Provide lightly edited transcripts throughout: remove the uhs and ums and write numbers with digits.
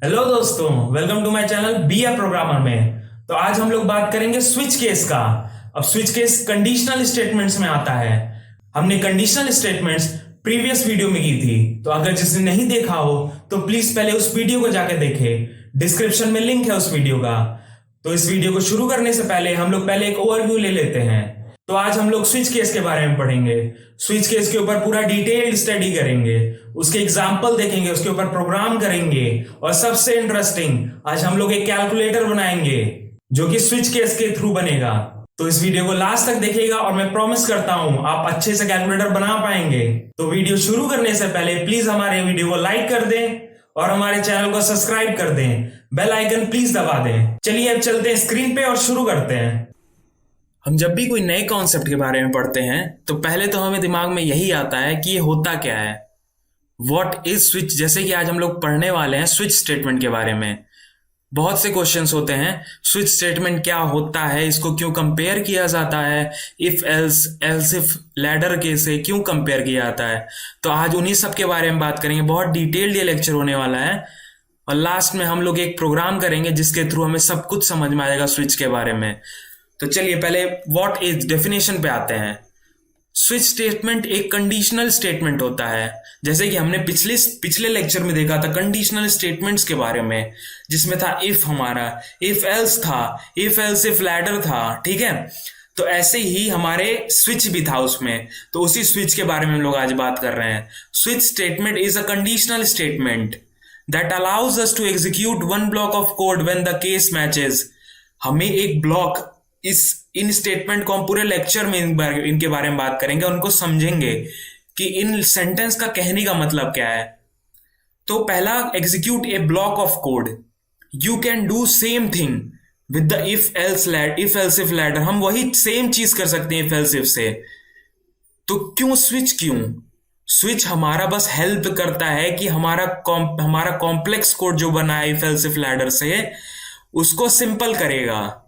Hello दोस्तों, welcome to my channel be a programmer में। तो आज हम लोग बात करेंगे स्विच केस का। अब स्विच केस कंडीशनल स्टेटमेंट्स में आता है। हमने कंडीशनल स्टेटमेंट्स प्रीवियस वीडियो में की थी, तो अगर जिसने नहीं देखा हो तो प्लीज पहले उस वीडियो को जाकर देखे। डिस्क्रिप्शन में लिंक है उस वीडियो का। तो इस वीडियो को शुरू करने से पहले हम लोग पहले एक ओवरव्यू ले लेते हैं। तो आज हम लोग स्विच केस के बारे में पढ़ेंगे। स्विच केस के ऊपर पूरा डिटेल्ड स्टडी करेंगे, उसके एग्जाम्पल देखेंगे, उसके ऊपर प्रोग्राम करेंगे, और सबसे इंटरेस्टिंग आज हम लोग एक कैलकुलेटर बनाएंगे जो कि स्विच केस के थ्रू बनेगा। तो इस वीडियो को लास्ट तक देखिएगा और मैं प्रॉमिस करता हूं आप अच्छे से कैलकुलेटर बना पाएंगे। तो वीडियो शुरू करने से पहले प्लीज हमारे वीडियो को लाइक कर दें और हमारे चैनल को सब्सक्राइब कर दें। बेल आइकन प्लीज दबा दें। चलिए अब चलते हैं स्क्रीन पे और शुरू करते हैं। हम जब भी कोई नए कॉन्सेप्ट के बारे में पढ़ते हैं तो पहले तो हमें दिमाग में यही आता है कि ये होता क्या है, व्हाट इज स्विच। जैसे कि आज हम लोग पढ़ने वाले हैं स्विच स्टेटमेंट के बारे में। बहुत से क्वेश्चंस होते हैं, स्विच स्टेटमेंट क्या होता है, इसको क्यों कंपेयर किया जाता है, if else else if ladder के से क्यों कंपेयर किया जाता है। तो आज उन्हीं सब के बारे में बात करेंगे। बहुत डिटेल्ड ये लेक्चर होने वाला है और लास्ट में हम लोग एक प्रोग्राम करेंगे जिसके थ्रू हमें सब कुछ समझ में आएगा स्विच के बारे में। तो चलिए पहले व्हाट इज डेफिनेशन पे आते हैं। स्विच स्टेटमेंट एक कंडीशनल स्टेटमेंट होता है, जैसे कि हमने पिछले लेक्चर में देखा था कंडीशनल स्टेटमेंट्स के बारे में, जिसमें था इफ, हमारा इफ एल्स था, इफ एल्स इफ लैडर था, ठीक है। तो ऐसे ही हमारे स्विच भी था उसमें, तो उसी स्विच के बारे में हम लोग आज बात कर रहे हैं। Switch statement is a conditional statement that allows us to execute one block of code when the case matches. हमें एक ब्लॉक, इन स्टेटमेंट को हम पूरे लेक्चर में इनके बारे में बात करेंगे, उनको समझेंगे कि इन सेंटेंस का कहने का मतलब क्या है। तो पहला, execute A block of code, you can do same thing with the if else if ladder. हम वही सेम चीज कर सकते हैं इफ एल्स इफ से। तो क्यों स्विच, क्यों स्विच हमारा बस हेल्प करता है कि हमारा कॉम्प्लेक्स कोड जो बना है इफ एल्स इफ लैडर से, उसको सिंपल करेगा।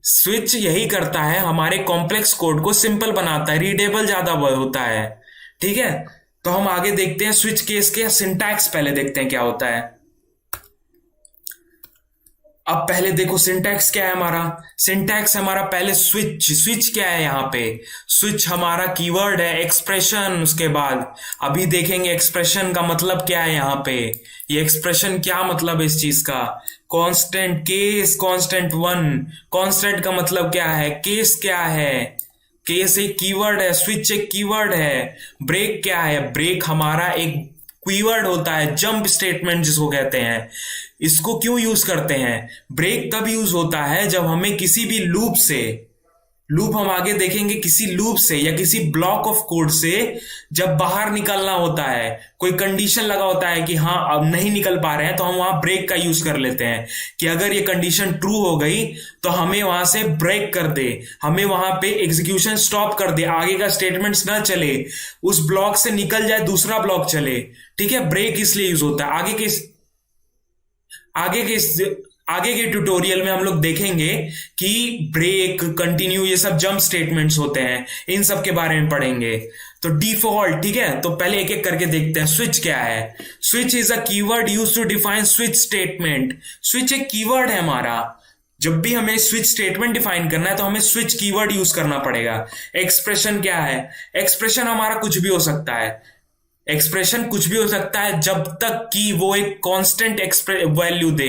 स्विच यही करता है, हमारे कॉम्प्लेक्स कोड को सिंपल बनाता है, रीडेबल ज्यादा होता है, ठीक है। तो हम आगे देखते हैं स्विच केस के सिंटैक्स, पहले देखते हैं क्या होता है। अब पहले देखो सिंटैक्स क्या है हमारा। सिंटैक्स हमारा पहले स्विच क्या है यहाँ पे। स्विच हमारा कीवर्ड है, एक्सप्रेशन उसके बाद अभी देखेंगे एक्सप्रेशन का मतलब क्या है यहाँ पे। ये एक्सप्रेशन क्या मतलब है इस चीज का। Constant case, constant one, constant का मतलब क्या है, केस क्या है, केस एक कीवर्ड है, स्विच एक कीवर्ड है। ब्रेक क्या है, ब्रेक हमारा एक कीवर्ड होता है, जंप स्टेटमेंट जिसको कहते हैं। इसको क्यों यूज करते हैं, ब्रेक तब यूज होता है जब हमें किसी भी लूप से, लूप हम आगे देखेंगे, किसी लूप से या किसी ब्लॉक ऑफ कोड से जब बाहर निकलना होता है, कोई कंडीशन लगा होता है कि हाँ अब नहीं निकल पा रहे हैं, तो हम वहां ब्रेक का यूज कर लेते हैं कि अगर ये कंडीशन ट्रू हो गई तो हमें वहां से ब्रेक कर दे, हमें वहां पे एग्जीक्यूशन स्टॉप कर दे, आगे का स्टेटमेंट्स ना चले, उस ब्लॉक से निकल जाए दूसरा ब्लॉक चले, ठीक है। ब्रेक इसलिए यूज होता है। आगे के ट्यूटोरियल में हम लोग देखेंगे कि ब्रेक, कंटिन्यू, ये सब जंप स्टेटमेंट्स होते हैं, इन सब के बारे में पढ़ेंगे। तो डिफॉल्ट, ठीक है। तो पहले एक एक करके देखते हैं स्विच क्या है। Switch is a keyword used to define switch statement. Switch एक कीवर्ड है हमारा। जब भी हमें स्विच स्टेटमेंट डिफाइन करना है तो हमें स्विच कीवर्ड यूज करना पड़ेगा। एक्सप्रेशन क्या है, एक्सप्रेशन हमारा कुछ भी हो सकता है। एक्सप्रेशन कुछ भी हो सकता है जब तक कि वो एक कांस्टेंट वैल्यू दे।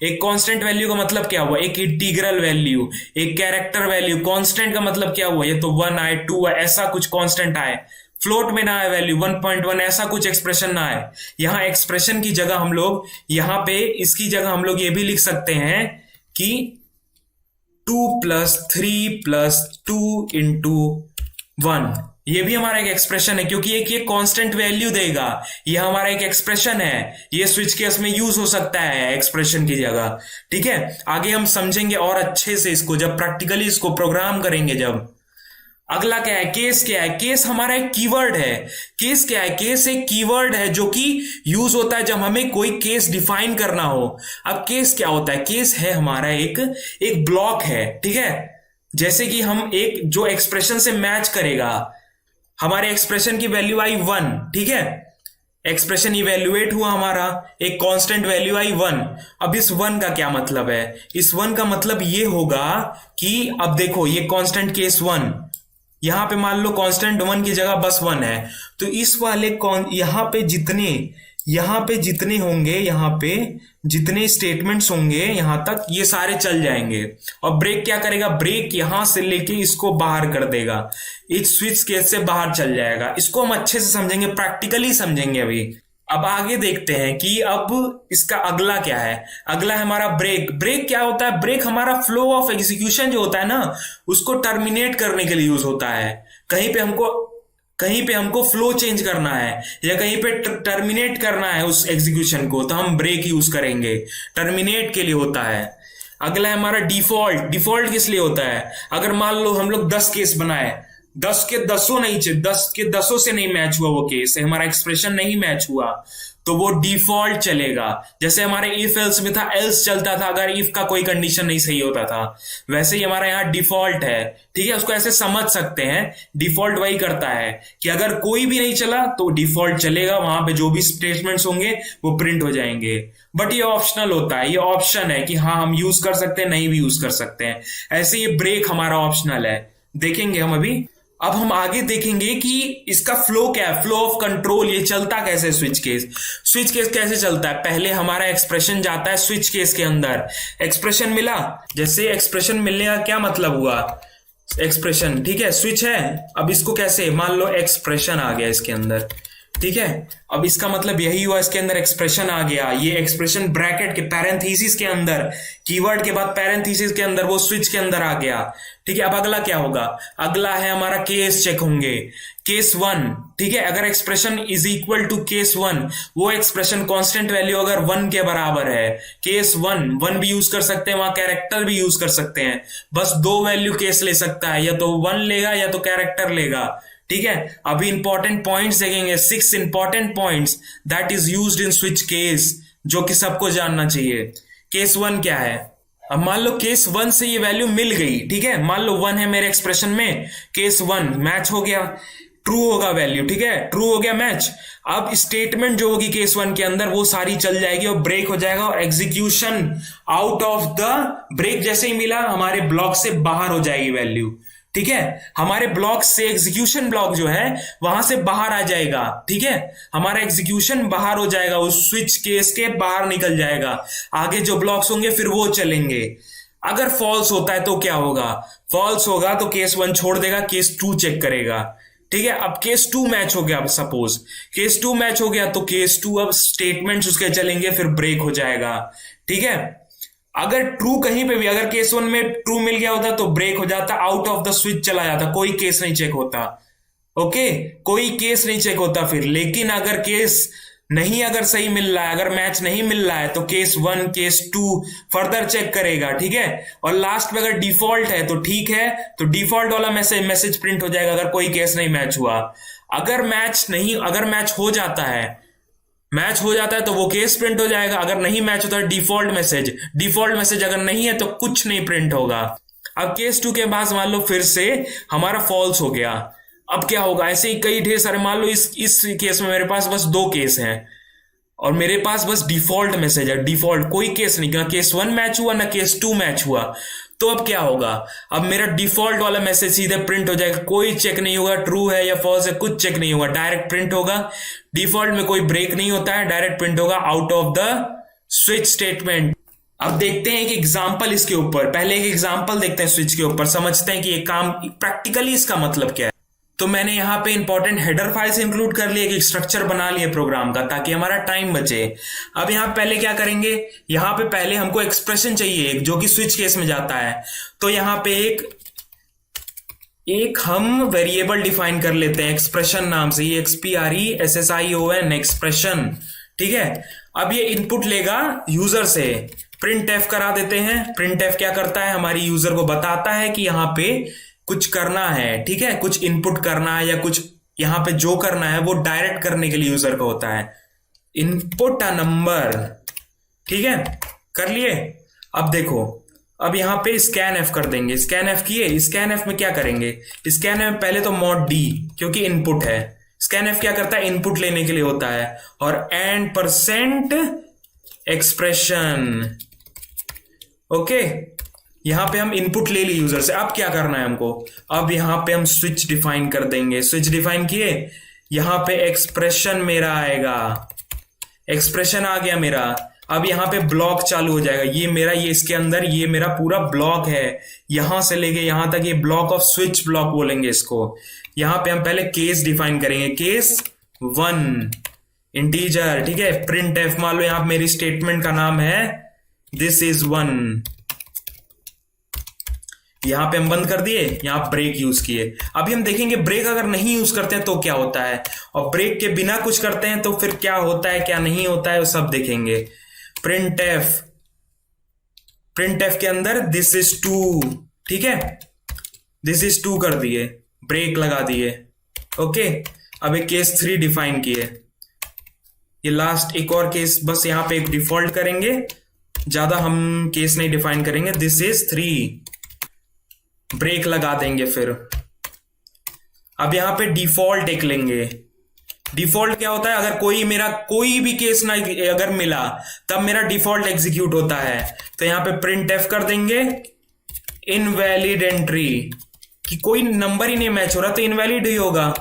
एक कांस्टेंट वैल्यू का मतलब क्या हुआ, एक इंटीग्रल वैल्यू, एक कैरेक्टर वैल्यू। कांस्टेंट का मतलब क्या हुआ, ये तो 1 आए, 2 आए, ऐसा कुछ कांस्टेंट आए, फ्लोट में ना आए वैल्यू 1.1, ऐसा कुछ एक्सप्रेशन ना आए। यहां एक्सप्रेशन की जगह हम लोग, यहां पे इसकी जगह हम लोग ये भी लिख सकते हैं कि 2 + 3 + 2 × 1, ये भी हमारा एक एक्सप्रेशन है, क्योंकि एक ये कांस्टेंट वैल्यू देगा। ये हमारा एक एक्सप्रेशन है, ये स्विच केस में यूज हो सकता है एक्सप्रेशन की जगह, ठीक है। आगे हम समझेंगे और अच्छे से इसको, जब प्रैक्टिकली इसको प्रोग्राम करेंगे। जब अगला क्या है, केस क्या है। केस हमारा एक कीवर्ड है। केस क्या है, केस एक कीवर्ड है जो कि यूज होता है जब हमें कोई केस डिफाइन करना हो। अब केस क्या होता है, केस है हमारा एक ब्लॉक है, ठीक है। जैसे कि हम एक जो एक्सप्रेशन से मैच करेगा, हमारे एक्सप्रेशन की वैल्यू आई 1, ठीक है। एक्सप्रेशन इवेल्युएट हुआ हमारा, एक कांस्टेंट वैल्यू आई 1। अब इस 1 का क्या मतलब है? इस 1 का मतलब ये होगा कि अब देखो ये कांस्टेंट केस 1, यहां पे मान लो कांस्टेंट 1 की जगह बस 1 है, तो इस वाले यहां पे जितने होंगे, यहां पे जितने स्टेटमेंट्स होंगे यहां तक ये सारे चल जाएंगे। और ब्रेक क्या करेगा? ब्रेक यहां से लेके इसको बाहर कर देगा, इस स्विच केस से बाहर चल जाएगा। इसको हम अच्छे से समझेंगे, प्रैक्टिकली समझेंगे अभी। अब आगे देखते हैं कि अब इसका अगला क्या है। अगला है हमारा ब्रेक। ब्रेक क्या होता है? ब्रेक हमारा फ्लो ऑफ एग्जीक्यूशन जो होता है ना, उसको टर्मिनेट करने के लिए यूज होता है। कहीं पे हमको फ्लो चेंज करना है या कहीं पे टर्मिनेट करना है उस एग्जीक्यूशन को, तो हम ब्रेक यूज करेंगे, टर्मिनेट के लिए होता है। अगला है हमारा डिफॉल्ट। डिफॉल्ट किस लिए होता है? अगर मान लो हम लोग 10 केस बनाए, 10 के 10 नहीं, 10 के 10 से नहीं मैच हुआ वो केस, हमारा एक्सप्रेशन नहीं मैच हुआ, तो वो डिफॉल्ट चलेगा। जैसे हमारे इफ एल्स में था, एल्स चलता था अगर इफ का कोई कंडीशन नहीं सही होता था, वैसे ही हमारा यहाँ डिफॉल्ट है। ठीक है, उसको ऐसे समझ सकते हैं। डिफॉल्ट वही करता है कि अगर कोई भी नहीं चला तो डिफॉल्ट चलेगा, वहां पे जो भी स्टेटमेंट्स होंगे वो प्रिंट हो जाएंगे। बट ये ऑप्शनल होता है, ये ऑप्शन है कि हाँ हम यूज कर सकते हैं, नहीं भी यूज कर सकते हैं। ऐसे ये ब्रेक हमारा ऑप्शनल है, देखेंगे हम अभी। अब हम आगे देखेंगे कि इसका फ्लो क्या है, फ्लो ऑफ कंट्रोल, ये चलता कैसे स्विच केस। स्विच केस कैसे चलता है? पहले हमारा एक्सप्रेशन जाता है स्विच केस के अंदर, एक्सप्रेशन मिला, जैसे एक्सप्रेशन मिलने का क्या मतलब हुआ, एक्सप्रेशन, ठीक है, स्विच है। अब इसको कैसे, मान लो एक्सप्रेशन आ गया इसके अंदर, ठीक है, अब इसका मतलब यही हुआ, इसके अंदर एक्सप्रेशन आ गया। ये एक्सप्रेशन ब्रैकेट के पैरेंथेसिस के अंदर, कीवर्ड के बाद पैरेंथेसिस के अंदर, वो स्विच के अंदर आ गया। ठीक है, अब अगला क्या होगा? अगला है हमारा केस चेक होंगे, केस 1। ठीक है, अगर expression is equal to case 1, वो एक्सप्रेशन कांस्टेंट वैल्यू अगर 1 के बराबर है, केस 1 भी यूज कर सकते हैं, वहां कैरेक्टर भी यूज कर सकते हैं। बस 2 वैल्यू केस ले सकता है, या तो 1 लेगा या तो कैरेक्टर लेगा। ठीक है, अभी इंपॉर्टेंट पॉइंट्स देखेंगे, 6 important points that is used in switch case, जो कि सबको जानना चाहिए। केस 1 क्या है? अब मान लो केस 1 से ये वैल्यू मिल गई, ठीक है, मान लो 1 है मेरे एक्सप्रेशन में, केस 1 मैच हो गया, ट्रू होगा वैल्यू, ठीक है, ट्रू हो गया मैच। अब स्टेटमेंट जो होगी केस 1 के अंदर वो सारी चल जाएगी और ब्रेक हो जाएगा, और execution out of the break जैसे ही मिला हमारे ब्लॉक से बाहर हो जाएगी वैल्यू। ठीक है, हमारे ब्लॉक से एग्जीक्यूशन ब्लॉक जो है वहां से बाहर आ जाएगा। ठीक है, हमारा एग्जीक्यूशन बाहर हो जाएगा, उस स्विच केस के बाहर निकल जाएगा, आगे जो ब्लॉक्स होंगे फिर वो चलेंगे। अगर फॉल्स होता है तो क्या होगा? फॉल्स होगा तो केस 1 छोड़ देगा, केस 2 चेक करेगा। ठीक है, अब केस 2 मैच हो गया, अब सपोज केस 2 मैच हो गया तो केस 2 अब स्टेटमेंट्स उसके चलेंगे, फिर ब्रेक हो जाएगा। ठीक है, अगर ट्रू कहीं पे भी, अगर केस 1 में ट्रू मिल गया होता तो ब्रेक हो जाता, आउट ऑफ द स्विच चला जाता, कोई केस नहीं चेक होता। ओके, कोई केस नहीं चेक होता फिर। लेकिन अगर केस नहीं, अगर सही मिल रहा है, अगर मैच नहीं मिल रहा है तो केस 1 केस 2 फर्दर चेक करेगा। ठीक है, और लास्ट में अगर डिफॉल्ट है तो ठीक है, तो डिफॉल्ट वाला मैसेज प्रिंट हो जाएगा अगर कोई केस नहीं मैच हुआ। अगर मैच हो जाता है तो वो केस प्रिंट हो जाएगा, अगर नहीं मैच होता है डिफॉल्ट मैसेज अगर नहीं है तो कुछ नहीं प्रिंट होगा। अब केस 2 के बाद मान लो फिर से हमारा फॉल्स हो गया, अब क्या होगा? ऐसे ही कई ढेर सारे, मान लो इस केस में मेरे पास बस 2 केस हैं और मेरे पास बस डिफॉल्ट मैसेज है, डिफॉल्ट कोई केस नहीं, ना केस 1 मैच हुआ ना केस 2 मैच हुआ, तो अब क्या होगा? अब मेरा डिफॉल्ट वाला मैसेज सीधे प्रिंट हो जाएगा, कोई चेक नहीं होगा ट्रू है या फॉल्स है, कुछ चेक नहीं होगा, डायरेक्ट प्रिंट होगा। डिफॉल्ट में कोई ब्रेक नहीं होता है, डायरेक्ट प्रिंट होगा out of the switch statement. अब देखते हैं एक एग्जांपल इसके ऊपर, पहले एक एग्जांपल देखते हैं स्विच के ऊपर, समझते हैं कि ये काम प्रैक्टिकली इसका मतलब क्या है। तो मैंने यहाँ पे इंपॉर्टेंट हेडर फाइल्स इंक्लूड कर लिए, एक स्ट्रक्चर बना लिए प्रोग्राम का, ताकि हमारा टाइम बचे। अब यहाँ पहले क्या करेंगे, यहाँ पे पहले हमको एक्सप्रेशन चाहिए जो कि स्विच केस में जाता है, तो यहाँ पे एक हम वेरिएबल डिफाइन कर लेते हैं एक्सप्रेशन नाम से, ये XPRESSION एक्सप्रेशन। ठीक है, अब ये इनपुट लेगा यूजर से, प्रिंट एफ करा देते हैं। प्रिंट एफ क्या करता है, हमारी यूजर को बताता है कि यहाँ पे कुछ करना है, ठीक है, कुछ इनपुट करना है या कुछ यहां पे जो करना है वो डायरेक्ट करने के लिए यूजर का होता है, इनपुट अ नंबर। ठीक है, कर लिए। अब देखो, अब यहां पे स्कैन एफ कर देंगे, स्कैन एफ किए, स्कैन एफ में क्या करेंगे, स्कैन एफ पहले तो mod D क्योंकि इनपुट है, स्कैन एफ क्या करता है, इनपुट लेने के लिए होता है। और एंड परसेंट एक्सप्रेशन, ओके, यहां पे हम इनपुट ले ली यूजर से। अब क्या करना है हमको, अब यहां पे हम स्विच डिफाइन कर देंगे। स्विच डिफाइन किए, यहां पे एक्सप्रेशन मेरा आएगा, एक्सप्रेशन आ गया मेरा। अब यहां पे ब्लॉक चालू हो जाएगा, ये मेरा, ये इसके अंदर ये मेरा पूरा ब्लॉक है, यहां से लेके यहां तक ये ब्लॉक ऑफ स्विच ब्लॉक बोलेंगे इसको। यहां पे हम पहले केस डिफाइन करेंगे, केस 1 इंटीजर, ठीक है। प्रिंट एफ, मान लो यहां मेरी स्टेटमेंट का नाम है दिस इज 1, यहां पे हम बंद कर दिए, यहां ब्रेक यूज किए। अभी हम देखेंगे ब्रेक अगर नहीं यूज करते हैं तो क्या होता है, और ब्रेक के बिना कुछ करते हैं तो फिर क्या होता है क्या नहीं होता है, वो सब देखेंगे। प्रिंट एफ के अंदर दिस इज 2, ठीक है, दिस इज 2 कर दिए, ब्रेक लगा दिए, ओके। अब एक केस 3 डिफाइन किए, ये लास्ट एक और केस, बस यहां पे एक डिफॉल्ट करेंगे, ज्यादा हम केस नहीं डिफाइन करेंगे। दिस इज 3, ब्रेक लगा देंगे। फिर अब यहां पे डिफॉल्ट एक लेंगे। डिफॉल्ट क्या होता है, अगर कोई भी केस ना अगर मिला तब मेरा डिफॉल्ट एग्जीक्यूट होता है। तो यहां पे प्रिंट एफ कर देंगे इनवैलिड एंट्री, कि कोई नंबर ही नहीं मैच हो रहा तो इनवैलिड ही होगा,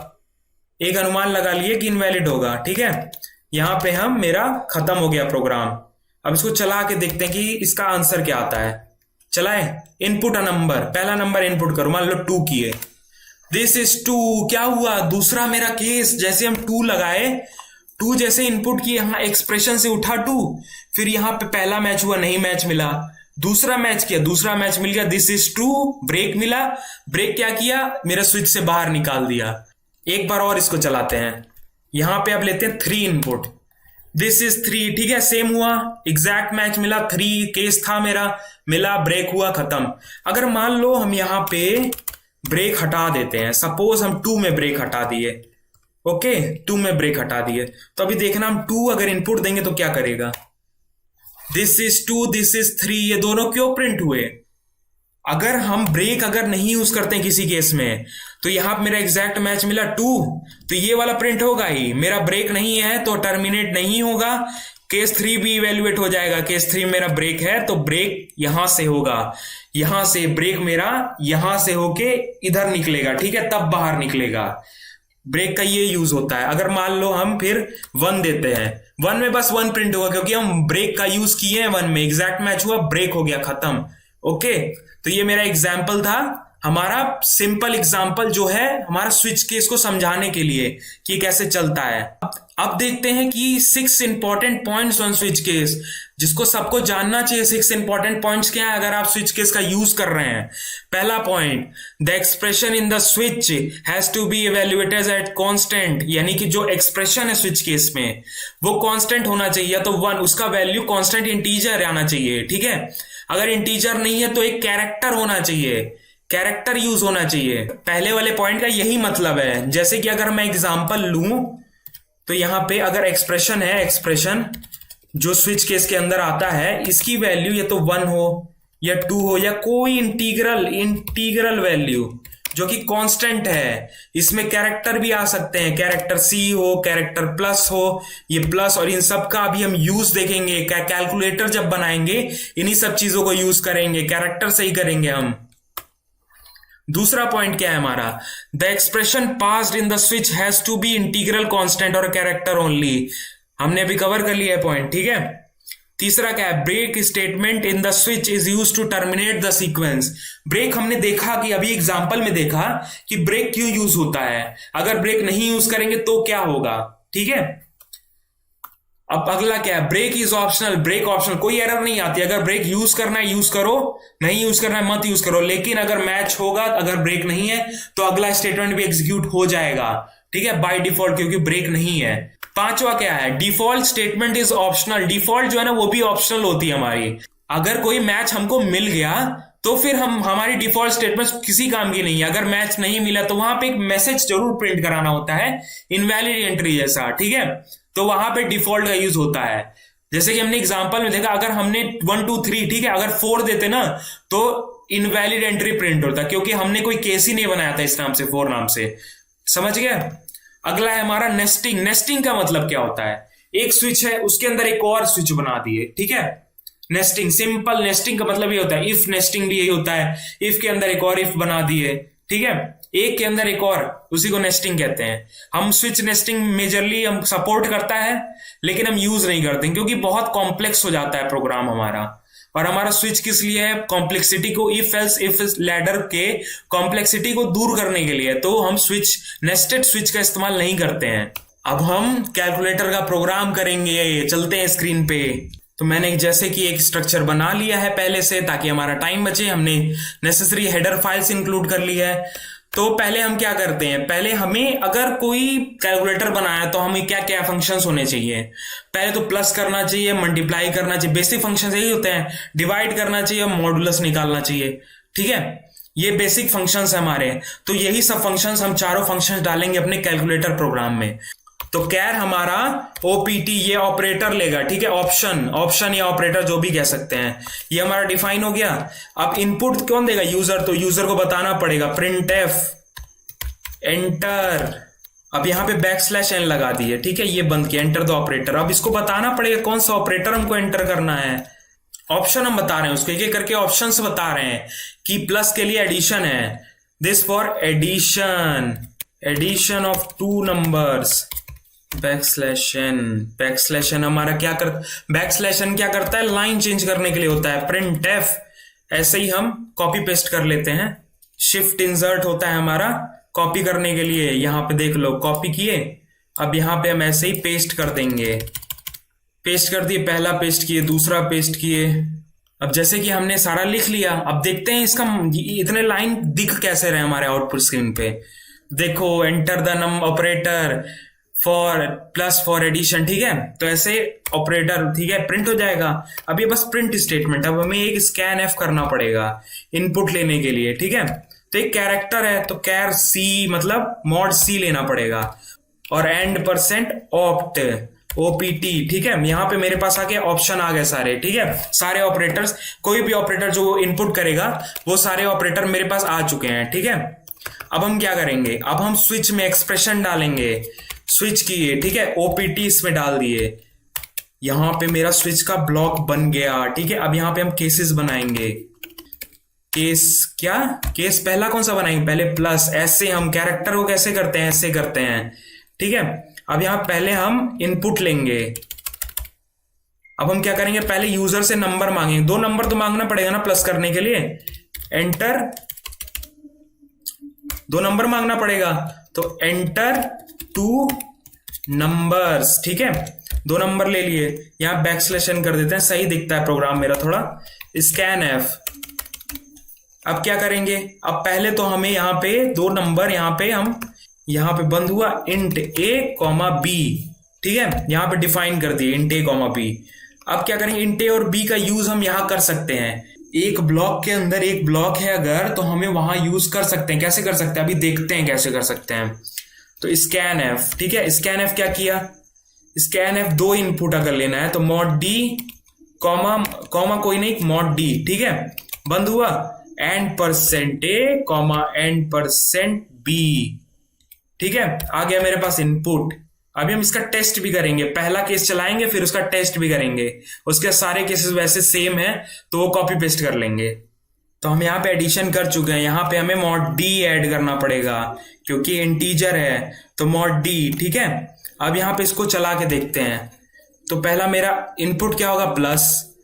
एक अनुमान लगा लिए कि इनवैलिड होगा, ठीक है। यहां पे हम, मेरा खत्म हो गया प्रोग्राम। अब इसको चला के देखते हैं कि इसका आंसर क्या आता है। चलाए, इनपुट अ नंबर, पहला नंबर इनपुट करो, मान लो 2 किए, दिस इज 2, क्या हुआ, दूसरा मेरा केस, जैसे हम 2 लगाए, 2 जैसे इनपुट किए, यहां एक्सप्रेशन से उठा 2, फिर यहां पे पहला मैच हुआ, नहीं मैच मिला, दूसरा मैच किया, दूसरा मैच मिल गया, दिस इज 2, ब्रेक मिला, ब्रेक क्या किया, मेरा स्विच से बाहर निकाल दिया। एक बार और इसको चलाते हैं, यहां पे अब लेते हैं 3 इनपुट, दिस इज 3, ठीक है, सेम हुआ, एग्जैक्ट मैच मिला, 3 केस था मेरा, मिला, ब्रेक हुआ, खत्म। अगर मान लो हम यहां पे ब्रेक हटा देते हैं, सपोज हम 2 में ब्रेक हटा दिए, ओके, 2 में ब्रेक हटा दिए, तो अभी देखना हम 2 अगर इनपुट देंगे तो क्या करेगा, दिस इज 2, दिस इज 3, ये दोनों क्यों प्रिंट हुए। अगर हम ब्रेक अगर नहीं यूज करते हैं किसी केस में, तो यहां पर मेरा एग्जैक्ट मैच मिला 2, तो ये वाला प्रिंट होगा ही, मेरा ब्रेक नहीं है तो टर्मिनेट नहीं होगा, केस 3 भी इवेल्युएट हो जाएगा, केस 3 मेरा ब्रेक है तो ब्रेक यहां से होगा, यहां से ब्रेक मेरा यहां से होके इधर निकलेगा, ठीक है, तब बाहर निकलेगा। ब्रेक का ये यूज होता है। अगर मान लो हम फिर 1 देते हैं, 1 में बस 1 प्रिंट होगा, क्योंकि हम ब्रेक का यूज किए हैं 1 में, एग्जैक्ट मैच हुआ, ब्रेक हो गया, खत्म, ओके। तो ये मेरा एग्जाम्पल था, हमारा सिंपल एग्जाम्पल जो है हमारा स्विच केस को समझाने के लिए कि कैसे चलता है। अब देखते हैं कि 6 important points on switch case, जिसको सबको जानना चाहिए। 6 इंपॉर्टेंट पॉइंट्स क्या है अगर आप स्विच केस का यूज कर रहे हैं। पहला point, the expression in the switch has to be evaluated at constant, यानी कि जो एक्सप्रेशन है स्विच केस में वो कांस्टेंट होना चाहिए, या तो 1, उसका वैल्यू कांस्टेंट इंटीजर आना चाहिए, ठीक है। अगर इंटीजर नहीं है तो एक कैरेक्टर होना चाहिए, कैरेक्टर यूज होना चाहिए। पहले वाले पॉइंट का यही मतलब है। जैसे कि अगर मैं एग्जांपल लूं तो यहां पे अगर एक्सप्रेशन है, एक्सप्रेशन जो स्विच केस के अंदर आता है, इसकी वैल्यू या तो 1 हो या 2 हो या कोई इंटीग्रल वैल्यू जो कि कांस्टेंट है। इसमें कैरेक्टर भी आ सकते हैं, कैरेक्टर सी हो, कैरेक्टर प्लस हो, ये प्लस, और इन सब का अभी हम यूज देखेंगे। कैलकुलेटर जब बनाएंगे इन्हीं सब चीजों को यूज करेंगे, कैरेक्टर से ही करेंगे हम। दूसरा पॉइंट क्या है हमारा, the expression passed in the switch has to be integral constant और कैरेक्टर ओनली। हमने अभी कवर कर लिया है पॉइंट, ठीक है। तीसरा क्या है, break statement in the switch is used to terminate the sequence. Break हमने देखा कि अभी एग्जांपल में देखा कि ब्रेक क्यों यूज होता है, अगर ब्रेक नहीं यूज करेंगे तो क्या होगा, ठीक है। अब अगला क्या है, break is optional. Break optional, कोई एरर नहीं आती, अगर ब्रेक यूज करना है यूज करो, नहीं यूज करना है मत यूज करो, लेकिन अगर मैच होगा, अगर ब्रेक नहीं है तो अगला स्टेटमेंट भी एग्जीक्यूट हो जाएगा, ठीक है, बाय डिफॉल्ट, क्योंकि ब्रेक नहीं है। पांचवा क्या है, default statement is optional. Default जो है ना वो भी ऑप्शनल होती है हमारी। अगर कोई मैच हमको मिल गया तो फिर हमारी डिफॉल्ट स्टेटमेंट किसी काम की नहीं है। अगर मैच नहीं मिला तो वहां पे एक मैसेज जरूर प्रिंट कराना होता है, इनवैलिड एंट्री जैसा, ठीक है। तो वहां पे डिफॉल्ट का यूज होता है। जैसे कि हमने एग्जांपल में देखा, अगर हमने 1 2 3, ठीक है, अगर 4 देते ना तो इनवैलिड एंट्री प्रिंट होता, क्योंकि हमने कोई केस ही नहीं बनाया था इस नाम से, 4 नाम से, समझ गया। अगला है हमारा नेस्टिंग। नेस्टिंग का मतलब क्या होता है, एक स्विच है उसके अंदर एक और स्विच बना दिए, ठीक है। नेस्टिंग, सिंपल नेस्टिंग का मतलब ये होता है। इफ नेस्टिंग भी यही होता है, इफ के अंदर एक और इफ बना दिए, ठीक है, एक के अंदर एक और, उसी को नेस्टिंग कहते हैं। हम स्विच नेस्टिंग मेजरली हम सपोर्ट करता है, लेकिन हम यूज नहीं करते क्योंकि बहुत कॉम्प्लेक्स हो जाता है प्रोग्राम हमारा। और हमारा स्विच किस लिए है, कॉम्प्लेक्सिटी को, इफ एल्स इफ लैडर के कॉम्प्लेक्सिटी को दूर करने के लिए। तो हम स्विच, नेस्टेड स्विच का इस्तेमाल नहीं करते हैं। अब हम कैलकुलेटर का प्रोग्राम करेंगे, चलते हैं स्क्रीन पे। तो मैंने जैसे कि एक स्ट्रक्चर बना लिया है पहले से, ताकि हमारा टाइम बचे। हमने नेसेसरी हेडर फाइल्स इंक्लूड कर ली है। तो पहले हम क्या करते हैं, पहले हमें अगर कोई कैलकुलेटर बनाया तो हमें क्या क्या फंक्शंस होने चाहिए। पहले तो प्लस करना चाहिए, मल्टीप्लाई करना चाहिए, बेसिक फंक्शंस यही होते हैं। डिवाइड करना चाहिए, मॉडुलस निकालना चाहिए, ठीक है। ये बेसिक फंक्शंस है हमारे। तो यही सब फंक्शंस, हम चारों फंक्शंस डालेंगे अपने कैलकुलेटर प्रोग्राम में। तो कैर हमारा ओपीटी ये ऑपरेटर लेगा, ठीक है, ऑप्शन या ऑपरेटर जो भी कह सकते हैं, ये हमारा डिफाइन हो गया। अब इनपुट कौन देगा, यूजर। तो यूजर को बताना पड़ेगा प्रिंट एफ एंटर। अब यहां पे बैकस्लैश एन लगा दिए, ठीक है, ये बंद किया, एंटर द ऑपरेटर। अब इसको बताना पड़ेगा कौन सा ऑपरेटर हमको एंटर करना है। ऑप्शन हम बता रहे हैं उसको, एक एक करके ऑप्शंस बता रहे हैं कि प्लस के लिए एडिशन है, this for addition of two numbers, backslash n हमारा क्या कर, बैकस्लैश एन क्या करता है, लाइन चेंज करने के लिए होता है। प्रिंट एफ, ऐसे ही हम कॉपी पेस्ट कर लेते हैं। शिफ्ट इंसर्ट होता है हमारा कॉपी करने के लिए, यहां पे देख लो कॉपी किए। अब यहां पे हम ऐसे ही पेस्ट कर देंगे, पेस्ट कर दिए, पहला पेस्ट किए, दूसरा पेस्ट किए। अब जैसे कि हमने सारा लिख लिया, अब देखते हैं इसका इतने लाइन दिख कैसे रहे हमारे आउटपुट स्क्रीन पे। देखो, enter the number operator for plus for addition, ठीक है। तो ऐसे ऑपरेटर, ठीक है, प्रिंट हो जाएगा। अब ये बस प्रिंट स्टेटमेंट। अब हमें एक स्कैन एफ करना पड़ेगा इनपुट लेने के लिए, ठीक है। तो एक कैरेक्टर है तो कैर सी मतलब मॉड सी लेना पड़ेगा, और एंड परसेंट ऑप्ट ओपीटी, ठीक है। यहां पे मेरे पास आ गया, ऑप्शन आ गए सारे, ठीक है। सारे ऑपरेटर्स, कोई भी ऑपरेटर जो इनपुट करेगा वो सारे ऑपरेटर मेरे पास आ चुके हैं, ठीक है। अब हम क्या करेंगे, अब हम स्विच में एक्सप्रेशन डालेंगे। स्विच किए, ठीक है, ओपीटी इसमें डाल दिए। यहां पे मेरा स्विच का ब्लॉक बन गया, ठीक है। अब यहां पे हम केसेस बनाएंगे। केस क्या, केस पहला कौन सा बनाएंगे, पहले प्लस। ऐसे हम कैरेक्टर को कैसे करते हैं, ऐसे करते हैं, ठीक है। अब यहां पहले हम इनपुट लेंगे। अब हम क्या करेंगे, पहले यूजर से नंबर मांगेंगे। 2 नंबर तो मांगना पड़ेगा ना प्लस करने के लिए। एंटर, 2 नंबर मांगना पड़ेगा, तो एंटर 2 नंबर्स, ठीक है। 2 नंबर ले लिए, यहां बैकस्लैश एन कर देते हैं, सही दिखता है प्रोग्राम मेरा थोड़ा। Scan F. अब क्या करेंगे, अब पहले तो हमें यहां पे 2 नंबर, यहां पे बंद हुआ इंट ए कॉमा बी, ठीक है। यहां पे डिफाइन कर दिए इंट ए कॉमा बी। अब क्या करेंगे, इंट ए और बी का यूज हम यहां कर सकते हैं। एक ब्लॉक के अंदर एक ब्लॉक है अगर, तो हमें वहां यूज कर सकते हैं। कैसे कर सकते हैं, अभी देखते हैं कैसे कर सकते हैं। तो स्कैन एफ, ठीक है। स्कैन एफ क्या किया, स्कैन एफ 2 इनपुट अगर लेना है तो मॉड डी कॉमा कोई नहीं, मॉड डी, ठीक है, बंद हुआ। And percent a comma and percent b, ठीक है, आ गया मेरे पास इनपुट। अभी हम इसका टेस्ट भी करेंगे, पहला केस चलाएंगे फिर उसका टेस्ट भी करेंगे। उसके सारे केसेस वैसे सेम है तो वो कॉपी पेस्ट कर लेंगे। तो हम यहाँ पे एडिशन कर चुके हैं, यहाँ पे हमें मॉड डी ऐड करना पड़ेगा क्योंकि इंटीजर है, तो मॉड डी, ठीक है। अब यहाँ पे इसको चला के देखते हैं। तो पहला मेरा इनपुट क्या होगा, प्लस,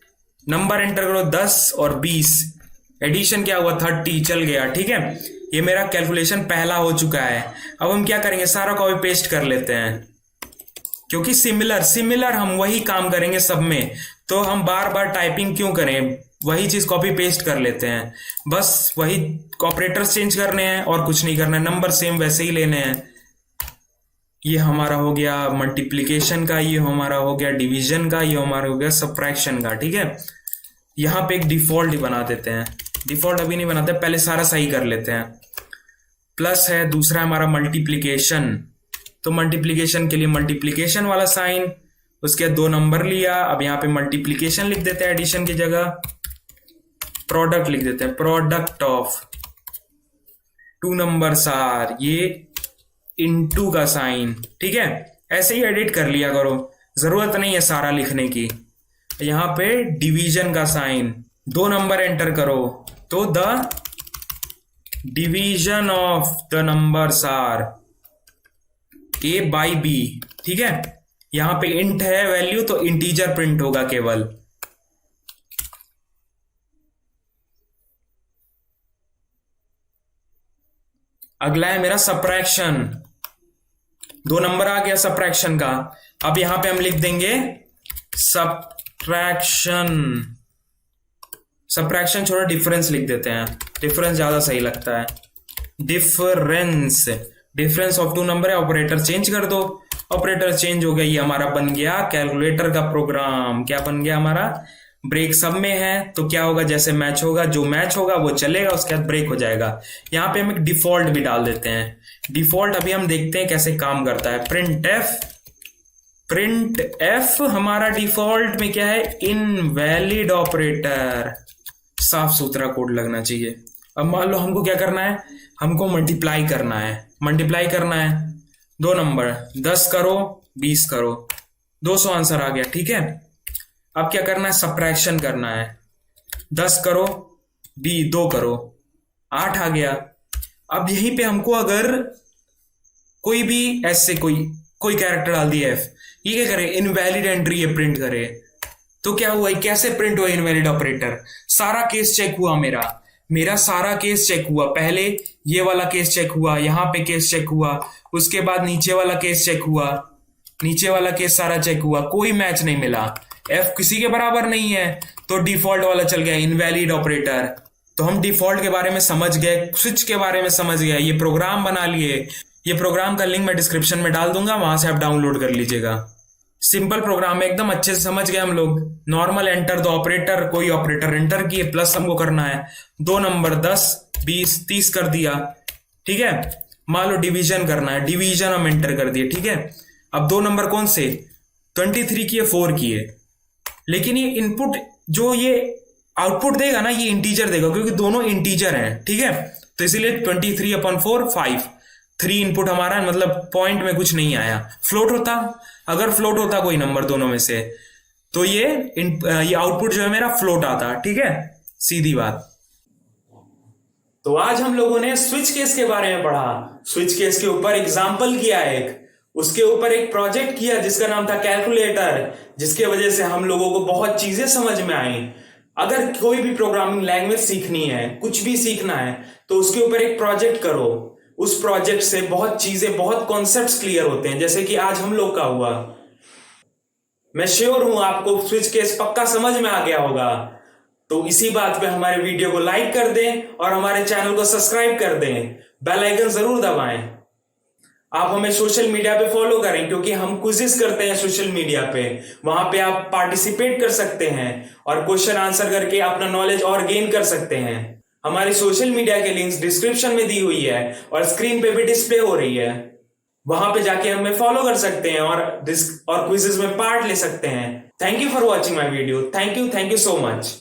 नंबर एंटर करो 10 और 20, एडिशन क्या हुआ 30, चल गया, ठीक है। ये मेरा कैलकुलेशन पहला हो चुका है। अब हम क्या करेंगे, सारा कॉपी पेस्ट कर लेते हैं क्योंकि सिमिलर हम वही काम करेंगे सब में, तो हम बार बार टाइपिंग क्यों करें, वही चीज कॉपी पेस्ट कर लेते हैं। बस वही ऑपरेटर्स चेंज करने हैं और कुछ नहीं करना है, नंबर सेम वैसे ही लेने हैं। ये हमारा हो गया मल्टीप्लिकेशन का, ये हमारा हो गया डिवीजन का, ये हमारा हो गया सब्ट्रैक्शन का, ठीक है। यहां पे एक डिफॉल्ट ही बना देते हैं, डिफॉल्ट अभी नहीं बनाते, पहले सारा सही कर लेते हैं। प्लस है, दूसरा हमारा मल्टीप्लिकेशन, तो मल्टीप्लिकेशन के लिए मल्टीप्लिकेशन वाला साइन, उसके 2 नंबर लिया। अब यहाँ पे मल्टीप्लिकेशन लिख देते हैं एडिशन की जगह, प्रोडक्ट लिख देते हैं, प्रोडक्ट ऑफ 2 नंबर्स आर, ये इनटू का साइन, ठीक है। ऐसे ही एडिट कर लिया करो, जरूरत नहीं है सारा लिखने की। यहां पे डिवीजन का साइन, 2 नंबर एंटर करो तो the division of the numbers are a by b, ठीक है। यहां पे इंट है वैल्यू तो इंटीजर प्रिंट होगा केवल। अगला है मेरा सब्ट्रैक्शन, 2 नंबर आ गया सब्ट्रैक्शन का। अब यहां पे हम लिख देंगे सब्ट्रैक्शन, सब्ट्रैक्शन छोड़ा डिफरेंस लिख देते हैं, डिफरेंस ज्यादा सही लगता है। डिफरेंस, डिफरेंस ऑफ 2 नंबर है, ऑपरेटर चेंज कर दो। ऑपरेटर चेंज हो गया, ये हमारा बन गया कैलकुलेटर का प्रोग्राम। क्या बन गया हमारा? ब्रेक सब में है तो क्या होगा, जैसे मैच होगा, जो मैच होगा वो चलेगा, उसके बाद ब्रेक हो जाएगा। यहां पे हम एक डिफॉल्ट भी डाल देते हैं। डिफॉल्ट अभी हम देखते हैं कैसे काम करता है। प्रिंट एफ, प्रिंट एफ हमारा डिफॉल्ट में क्या है, इनवैलिड ऑपरेटर। साफ सुथरा कोड लगना चाहिए। अब मान लो हमको क्या करना है, हमको मल्टीप्लाई करना है। मल्टीप्लाई करना है 2 नंबर, 10 करो 20 करो, 200 आंसर आ गया, ठीक है। अब क्या करना है, सब्ट्रैक्शन करना है। 10 करो 2 करो, 8 आ गया। अब यहीं पे हमको अगर कोई भी ऐसे कोई कैरेक्टर डाल दिया एफ, ये क्या करे, इनवैलिड एंट्री ये प्रिंट करे। तो क्या हुआ, कैसे प्रिंट हुआ इनवैलिड ऑपरेटर? सारा केस चेक हुआ, मेरा सारा केस चेक हुआ। पहले ये वाला केस चेक हुआ, यहां पे केस चेक हुआ, उसके बाद नीचे वाला केस चेक हुआ, नीचे वाला केस सारा चेक हुआ, कोई मैच नहीं मिला। एफ किसी के बराबर नहीं है तो डिफॉल्ट वाला चल गया इनवैलिड ऑपरेटर। तो हम डिफॉल्ट के बारे में समझ गए, स्विच के बारे में समझ गए, ये प्रोग्राम बना लिए। ये प्रोग्राम का लिंक मैं डिस्क्रिप्शन में डाल दूंगा, वहां से आप डाउनलोड कर लीजिएगा। सिंपल प्रोग्राम है, एकदम अच्छे से समझ गए हम लोग। नॉर्मल एंटर दो ऑपरेटर, कोई ऑपरेटर एंटर किए, प्लस हमको करना है 2 नंबर 10 20 30 कर दिया, ठीक है। मान लो डिवीजन करना है, डिवीजन हम एंटर कर दिए, ठीक है। अब 2 नंबर कौन से, 23 किए 4 किए, लेकिन ये इनपुट जो ये आउटपुट देगा ना, ये इंटीजर देगा क्योंकि दोनों इंटीजर हैं, ठीक है। तो इसीलिए 23/4 5, 3 इनपुट हमारा, मतलब पॉइंट में कुछ नहीं आया। फ्लोट होता, अगर फ्लोट होता कोई नंबर दोनों में से, तो ये आउटपुट जो है मेरा फ्लोट आता, ठीक है, सीधी बात। तो आज हम लोगों ने स्विच केस के बारे में पढ़ा। स्विच केस के ऊपर एग्जाम्पल किया एक, उसके ऊपर एक प्रोजेक्ट किया जिसका नाम था कैलकुलेटर, जिसके वजह से हम लोगों को बहुत चीजें समझ में आई। अगर कोई भी प्रोग्रामिंग लैंग्वेज सीखनी है, कुछ भी सीखना है, तो उसके ऊपर एक प्रोजेक्ट करो। उस प्रोजेक्ट से बहुत चीजें, बहुत कॉन्सेप्ट्स क्लियर होते हैं, जैसे कि आज हम लोग का हुआ। मैं श्योर हूं आपको स्विच केस पक्का समझ में आ गया होगा। तो इसी बात पे हमारे वीडियो को लाइक कर दें और हमारे चैनल को सब्सक्राइब कर दें, बेल आइकन जरूर दबाएं। आप हमें सोशल मीडिया पे फॉलो करें क्योंकि हम क्विज़ेस करते हैं सोशल मीडिया पे, वहां पे आप पार्टिसिपेट कर सकते हैं और क्वेश्चन आंसर करके अपना नॉलेज और गेन कर सकते हैं। हमारी सोशल मीडिया के लिंक्स डिस्क्रिप्शन में दी हुई है और स्क्रीन पे भी डिस्प्ले हो रही है, वहां पे जाके हमें फॉलो कर सकते हैं और क्विज़ेस में पार्ट ले सकते हैं। Thank you for watching my video. Thank you so much.